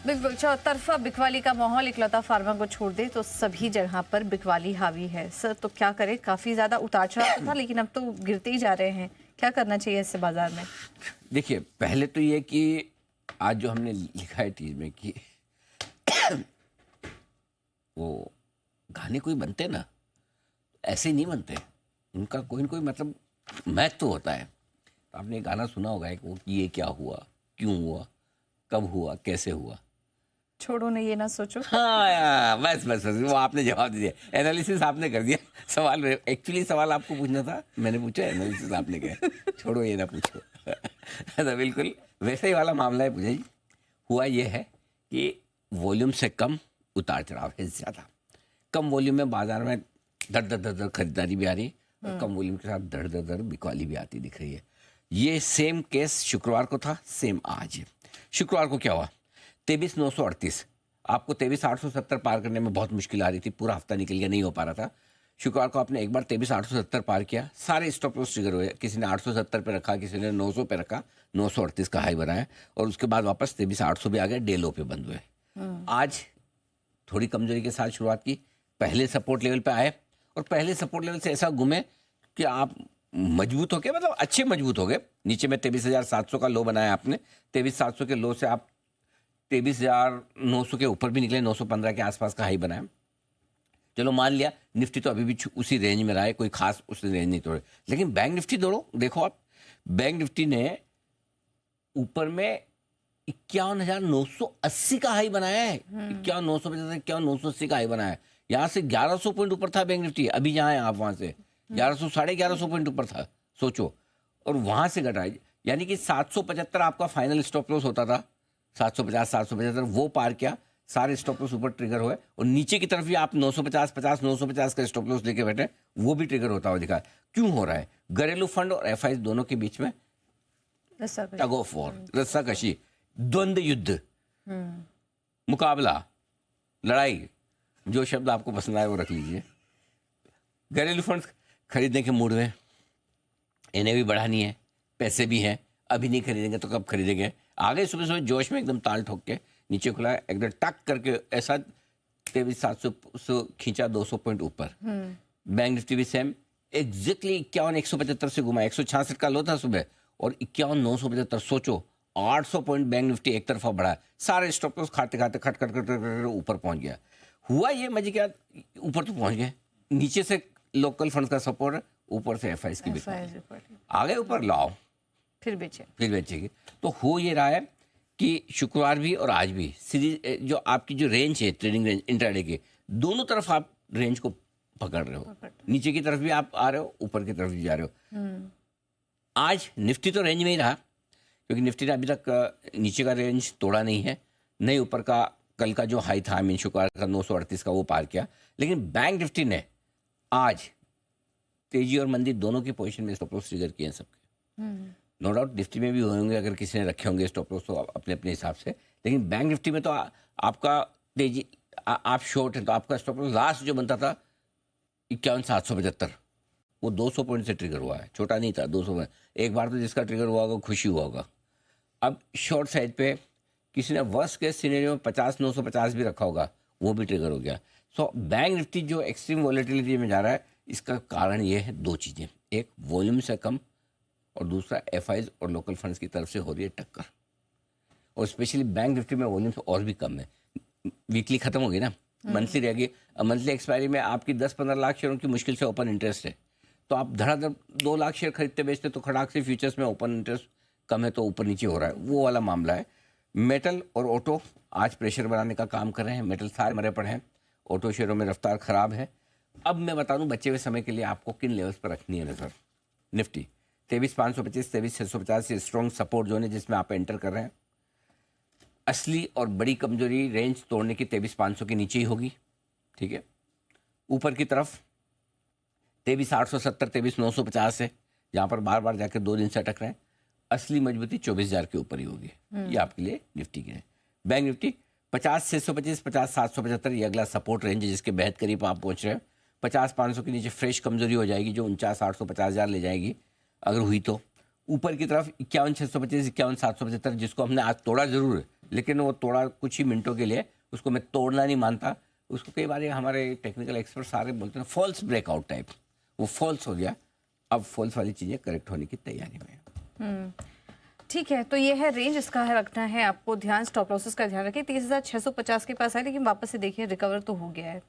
बिल्कुल, चौतरफा बिकवाली का माहौल इकलौता फार्मा को छोड़ दे तो सभी जगह पर बिकवाली हावी है। सर तो क्या करें, काफी ज्यादा उतार चढ़ाव तो था लेकिन अब तो गिरते ही जा रहे हैं। क्या करना चाहिए इससे बाजार में? देखिए, पहले तो ये कि आज जो हमने लिखा है चीज में कि वो गाने कोई बनते ना ऐसे ही नहीं बनते, उनका कोई न कोई मतलब महत्व तो होता है। तो आपने एक गाना सुना होगा एक, वो कि ये क्या हुआ, क्यों हुआ, कब हुआ, कैसे हुआ। छोड़ो ना ये ना सोचो। हाँ, बस बस बस वो आपने जवाब दिया, एनालिसिस आपने कर दिया। सवाल एक्चुअली सवाल आपको पूछना था, मैंने पूछा, एनालिसिस आपने किया। छोड़ो ये ना पूछो। तो बिल्कुल वैसे ही वाला मामला है पूजा जी। हुआ ये है कि वॉल्यूम से कम उतार चढ़ाव है ज़्यादा। कम वॉल्यूम में बाजार में धड़ धड़ धड़ धड़ खरीदारी भी आ रही है और कम वॉल्यूम के साथ धड़ धड़ धड़ बिकवाली भी आती दिख रही है। ये सेम केस शुक्रवार को था, सेम आज है। शुक्रवार को क्या हुआ, 23,938। आपको 23,870 पार करने में बहुत मुश्किल आ रही थी, पूरा हफ्ता निकल गया, नहीं हो पा रहा था। शुक्रवार को आपने एक बार 23,870 पार किया, सारे स्टॉप लॉस ट्रिगर हुए। किसी ने 870 पे रखा, किसी ने 900 पे रखा, 938 का हाई बनाया और उसके बाद वापस 23,800 भी आ गए, डे लो पे बंद हुए। आज थोड़ी कमजोरी के साथ शुरुआत की, पहले सपोर्ट लेवल पे आए और पहले सपोर्ट लेवल से ऐसा घूमे कि आप मजबूत हो गए, मतलब अच्छे मजबूत हो गए। नीचे में 23,700 का लो बनाया आपने, 23,700 के लो से आप 23,900 के ऊपर भी निकले, 915 के आसपास का हाई बनाया। चलो मान लिया, निफ्टी तो अभी भी उसी रेंज में रहा है, कोई खास उस रेंज नहीं तोड़े। लेकिन बैंक निफ्टी दौड़ो, देखो आप, बैंक निफ्टी ने ऊपर में 51,980 का हाई बनाया है। 51,950, 51,980 का हाई बनाया है। यहाँ से 1100 पॉइंट ऊपर था बैंक निफ्टी, अभी जहाँ है आप वहाँ से 1100, 1150 पॉइंट ऊपर था, सोचो। और वहाँ से घटा, यानी कि 775 आपका फाइनल स्टॉप लॉस होता था, 750, 775 वो पार किया, सारे स्टॉप लॉस ऊपर ट्रिगर हुए। और नीचे की तरफ भी आप 950, 50, 950 का स्टॉप लॉस लेके बैठे, वो भी ट्रिगर होता हुआ दिखा। क्यों हो रहा है? घरेलू फंड और एफआई दोनों के बीच में टग ऑफ वॉर, रस्साकशी, द्वंद्व युद्ध, मुकाबला, लड़ाई, जो शब्द आपको पसंद आए वो रख लीजिए। घरेलू फंड खरीदने के मूड में, इन्हें भी बढ़ानी है, पैसे भी हैं, अभी नहीं खरीदेंगे तो कब खरीदेंगे। आगे सुबह सुबह जोश में एकदम ताल ठोक के नीचे खुला, एकदम टक करके ऐसा 23,700 खींचा, 200 पॉइंट ऊपर। बैंक निफ्टी भी सेम, एग्जैक्टली 51,175 से घुमा, 166 का लो था सुबह और 51,975। सोचो 800 पॉइंट बैंक निफ्टी एक तरफा बढ़ा, सारे स्टॉप लॉस खाते खाते खट खट खट खट ऊपर पहुंच गया। हुआ ये मजे क्या, ऊपर तो पहुंच गए, नीचे से लोकल फंड का सपोर्ट, ऊपर से एफ की बिकवाली, आ गए ऊपर, लाओ फिर बेचेगी। तो हो ये रहा है कि शुक्रवार भी और आज भी सीरीज, जो आपकी जो रेंज है, ट्रेडिंग रेंज इंट्राडे की, दोनों तरफ आप रेंज को पकड़ रहे हो। नीचे की तरफ भी आप आ रहे हो, ऊपर की तरफ भी जा रहे हो। आज निफ्टी तो रेंज में ही रहा, क्योंकि निफ्टी ने अभी तक नीचे का रेंज तोड़ा नहीं है, नहीं ऊपर का कल का जो हाई था, मीन शुक्रवार का 938 का, वो पार किया। लेकिन बैंक निफ्टी ने आज तेजी और मंदी दोनों की पोजीशन में स्टॉप लॉस ट्रिगर किए हैं सबके। नो डाउट निफ्टी में भी होंगे, अगर किसी ने रखे होंगे स्टॉप लॉस तो अपने अपने हिसाब से। लेकिन बैंक निफ्टी में तो आपका तेजी, आप शॉर्ट है तो आपका स्टॉप लॉस लास्ट जो बनता था 51,775, वो 200 पॉइंट से ट्रिगर हुआ है, छोटा नहीं था, 200 पॉइंट। एक बार तो जिसका ट्रिगर हुआ होगा खुशी हुआ होगा। अब शॉर्ट साइड पे किसी ने वर्स्ट केस सिनेरियो में 50,950 भी रखा होगा, वो भी ट्रिगर हो गया। सो बैंक निफ्टी जो एक्सट्रीम वॉलेटिलिटी में जा रहा है, इसका कारण ये है दो चीज़ें, एक वॉल्यूम से कम और दूसरा एफआईज और लोकल फंड्स की तरफ से हो रही है टक्कर। और स्पेशली बैंक निफ्टी में वॉल्यूम से और भी कम है। वीकली खत्म होगी ना, मंथली रहेगी। मंथली एक्सपायरी में आपकी 10-15 लाख शेयरों की मुश्किल से ओपन इंटरेस्ट है, तो आप धड़ाधड़ 2 लाख शेयर खरीदते बेचते तो खड़ाक से फ्यूचर्स में ओपन इंटरेस्ट कम है तो ऊपर नीचे हो रहा है, वो वाला मामला है। मेटल और ऑटो आज प्रेशर बनाने का काम कर रहे हैं, मेटल सारे मरे पड़े हैं, ऑटो शेयरों में रफ्तार खराब है। अब मैं बता दूं बचे हुए समय के लिए आपको किन लेवल्स पर रखनी है नजर। निफ्टी 23,525, 23,650 ये स्ट्रॉन्ग सपोर्ट जोन है जिसमें आप एंटर कर रहे हैं। असली और बड़ी कमजोरी रेंज तोड़ने की 23,500 के नीचे ही होगी, ठीक है। ऊपर की तरफ 23,870, 23,950 है, जहां पर बार बार जाकर 2 दिन से अटक रहे हैं। असली मजबूती 24,000 के ऊपर ही होगी, ये आपके लिए निफ्टी की है। बैंक निफ्टी 50,625, 50,775 ये अगला सपोर्ट रेंज है जिसके बेहद करीब आप पहुंच रहे हैं। 50,500 के नीचे फ्रेश कमजोरी हो जाएगी जो 49,850,000 ले जाएगी अगर हुई तो। ऊपर की तरफ 51,625, 51,775, जिसको हमने आज तोड़ा जरूर है, लेकिन वो तोड़ा कुछ ही मिनटों के लिए, उसको मैं तोड़ना नहीं मानता। उसको कई बार हमारे टेक्निकल एक्सपर्ट सारे बोलते हैं फॉल्स ब्रेकआउट टाइप, वो फॉल्स हो गया। अब फॉल्स वाली चीज़ें करेक्ट होने की तैयारी में। ठीक है, तो ये है रेंज, इसका है रखना है आपको ध्यान, स्टॉप लॉसेस का ध्यान रखिए। 30,650 के पास है, लेकिन वापस से देखिए रिकवर तो हो गया है।